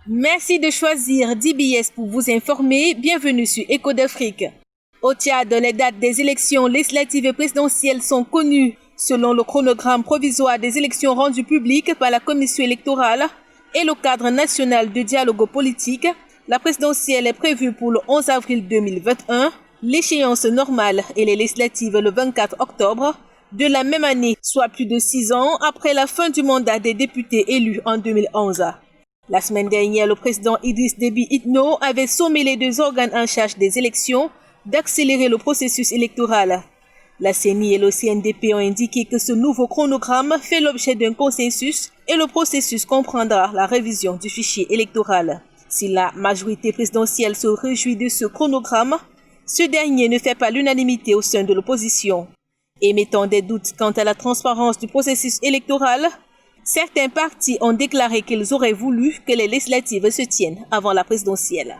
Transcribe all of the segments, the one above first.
Merci de choisir DBS pour vous informer. Bienvenue sur Écho d'Afrique. Au Tchad, les dates des élections législatives et présidentielles sont connues. Selon le chronogramme provisoire des élections rendu public par la Commission électorale et le cadre national de dialogue politique, la présidentielle est prévue pour le 11 avril 2021, l'échéance normale et les législatives le 24 octobre de la même année, soit plus de 6 ans après la fin du mandat des députés élus en 2011. La semaine dernière, le président Idriss Déby Itno avait sommé les deux organes en charge des élections d'accélérer le processus électoral. La CENI et le CNDP ont indiqué que ce nouveau chronogramme fait l'objet d'un consensus et le processus comprendra la révision du fichier électoral. Si la majorité présidentielle se réjouit de ce chronogramme, ce dernier ne fait pas l'unanimité au sein de l'opposition. Émettant des doutes quant à la transparence du processus électoral, certains partis ont déclaré qu'ils auraient voulu que les législatives se tiennent avant la présidentielle.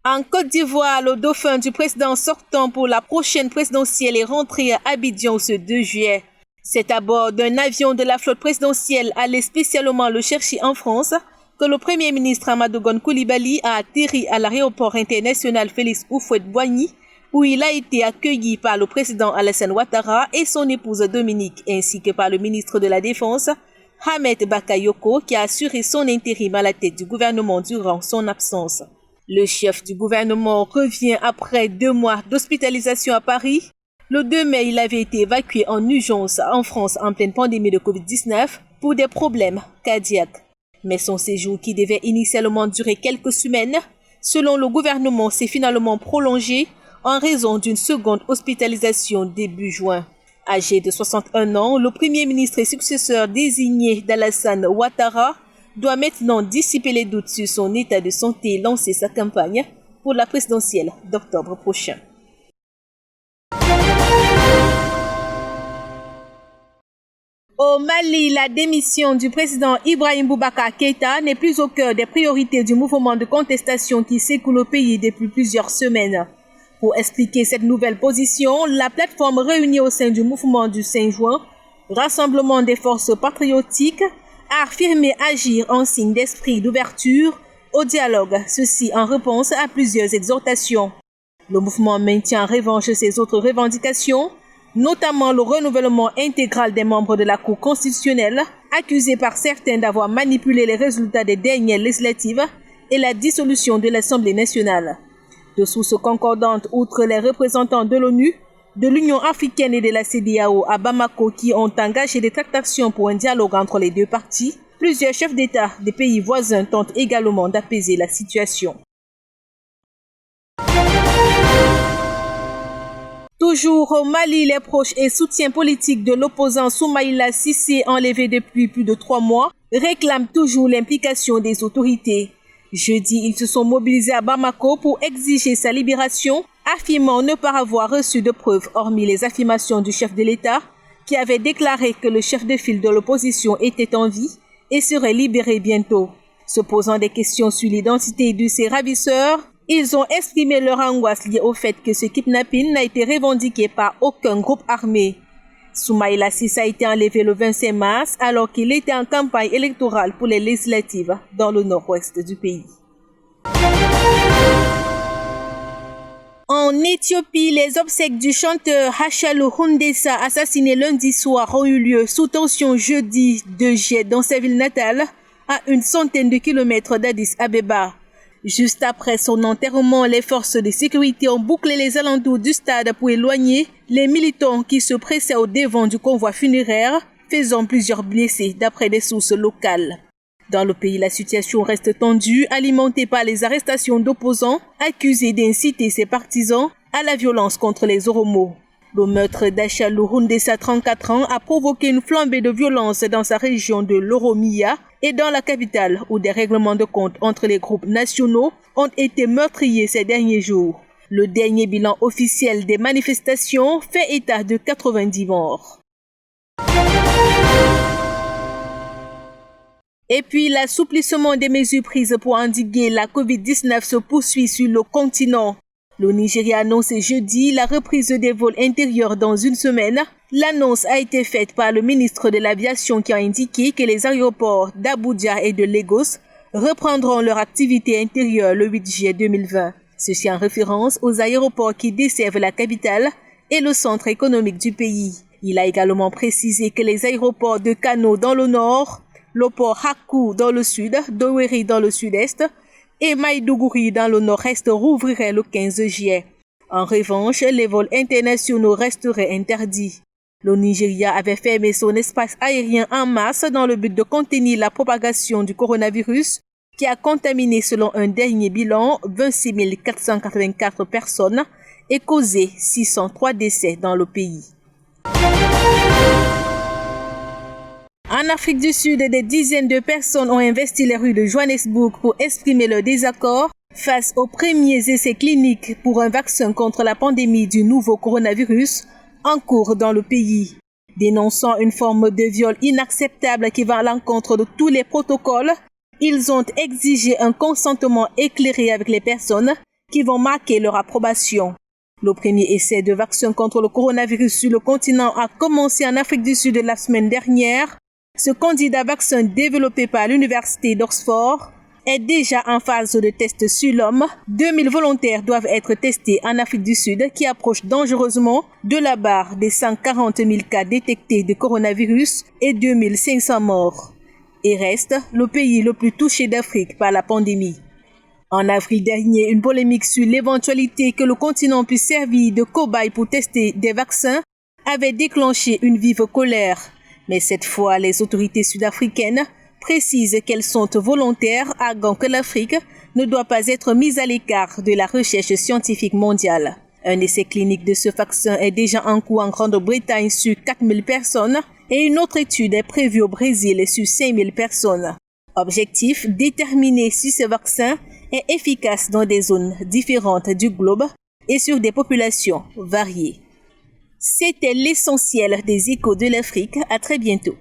En Côte d'Ivoire, le dauphin du président sortant pour la prochaine présidentielle est rentré à Abidjan ce 2 juillet. C'est à bord d'un avion de la flotte présidentielle allé spécialement le chercher en France que le Premier ministre Amadou Gon Coulibaly a atterri à l'aéroport international Félix Houphouët-Boigny, où il a été accueilli par le président Alassane Ouattara et son épouse Dominique, ainsi que par le ministre de la Défense, Ahmed Bakayoko, qui a assuré son intérim à la tête du gouvernement durant son absence. Le chef du gouvernement revient après 2 mois d'hospitalisation à Paris. Le 2 mai, il avait été évacué en urgence en France en pleine pandémie de Covid-19 pour des problèmes cardiaques. Mais son séjour, qui devait initialement durer quelques semaines, selon le gouvernement, s'est finalement prolongé en raison d'une seconde hospitalisation début juin. Âgé de 61 ans, le Premier ministre et successeur désigné d'Alassane Ouattara doit maintenant dissiper les doutes sur son état de santé et lancer sa campagne pour la présidentielle d'octobre prochain. Au Mali, la démission du président Ibrahim Boubacar Keïta n'est plus au cœur des priorités du mouvement de contestation qui sécoule au pays depuis plusieurs semaines. Pour expliquer cette nouvelle position, la plateforme réunie au sein du mouvement du 5 juin, Rassemblement des forces patriotiques, a affirmé agir en signe d'esprit d'ouverture au dialogue, ceci en réponse à plusieurs exhortations. Le mouvement maintient en revanche ses autres revendications, notamment le renouvellement intégral des membres de la Cour constitutionnelle, accusés par certains d'avoir manipulé les résultats des dernières législatives, et la dissolution de l'Assemblée nationale. De sources concordantes, outre les représentants de l'ONU, de l'Union africaine et de la CEDEAO à Bamako qui ont engagé des tractations pour un dialogue entre les deux parties, plusieurs chefs d'État des pays voisins tentent également d'apaiser la situation. Toujours au Mali, les proches et soutiens politiques de l'opposant Soumaïla Cissé, enlevé depuis plus de 3 mois, réclament toujours l'implication des autorités. Jeudi, ils se sont mobilisés à Bamako pour exiger sa libération, affirmant ne pas avoir reçu de preuves hormis les affirmations du chef de l'État, qui avait déclaré que le chef de file de l'opposition était en vie et serait libéré bientôt. Se posant des questions sur l'identité de ses ravisseurs, ils ont exprimé leur angoisse liée au fait que ce kidnapping n'a été revendiqué par aucun groupe armé. Soumaïla Cissé a été enlevé le 25 mars alors qu'il était en campagne électorale pour les législatives dans le nord-ouest du pays. En Éthiopie, les obsèques du chanteur Hachalu Hundessa, assassiné lundi soir, ont eu lieu sous tension jeudi 2 juillet dans sa ville natale, à une centaine de kilomètres d'Addis Abeba. Juste après son enterrement, les forces de sécurité ont bouclé les alentours du stade pour éloigner les militants qui se pressaient au devant du convoi funéraire, faisant plusieurs blessés d'après des sources locales. Dans le pays, la situation reste tendue, alimentée par les arrestations d'opposants accusés d'inciter ses partisans à la violence contre les Oromos. Le meurtre d'Hachalu Hundessa, 34 ans, a provoqué une flambée de violence dans sa région de l'Oromia et dans la capitale, où des règlements de compte entre les groupes nationaux ont été meurtriers ces derniers jours. Le dernier bilan officiel des manifestations fait état de 90 morts. Et puis, l'assouplissement des mesures prises pour endiguer la Covid-19 se poursuit sur le continent. Le Nigeria annonce jeudi la reprise des vols intérieurs dans une semaine. L'annonce a été faite par le ministre de l'Aviation qui a indiqué que les aéroports d'Abuja et de Lagos reprendront leur activité intérieure le 8 juillet 2020. Ceci en référence aux aéroports qui desservent la capitale et le centre économique du pays. Il a également précisé que les aéroports de Kano dans le nord, le port Hakou dans le sud, Doweri dans le sud-est et Maïdougouri dans le nord-est rouvriraient le 15 juillet. En revanche, les vols internationaux resteraient interdits. Le Nigeria avait fermé son espace aérien en mars dans le but de contenir la propagation du coronavirus qui a contaminé, selon un dernier bilan, 26 484 personnes et causé 603 décès dans le pays. En Afrique du Sud, des dizaines de personnes ont investi les rues de Johannesburg pour exprimer leur désaccord face aux premiers essais cliniques pour un vaccin contre la pandémie du nouveau coronavirus en cours dans le pays. Dénonçant une forme de viol inacceptable qui va à l'encontre de tous les protocoles, ils ont exigé un consentement éclairé avec les personnes qui vont marquer leur approbation. Le premier essai de vaccin contre le coronavirus sur le continent a commencé en Afrique du Sud la semaine dernière. Ce candidat vaccin développé par l'université d'Oxford est déjà en phase de test sur l'homme. 2000 volontaires doivent être testés en Afrique du Sud qui approche dangereusement de la barre des 140 000 cas détectés de coronavirus et 2500 morts. Et reste le pays le plus touché d'Afrique par la pandémie. En avril dernier, une polémique sur l'éventualité que le continent puisse servir de cobaye pour tester des vaccins avait déclenché une vive colère. Mais cette fois, les autorités sud-africaines précisent qu'elles sont volontaires, arguant que l'Afrique ne doit pas être mise à l'écart de la recherche scientifique mondiale. Un essai clinique de ce vaccin est déjà en cours en Grande-Bretagne sur 4000 personnes et une autre étude est prévue au Brésil sur 5000 personnes. Objectif, déterminer si ce vaccin est efficace dans des zones différentes du globe et sur des populations variées. C'était l'essentiel des échos de l'Afrique. À très bientôt.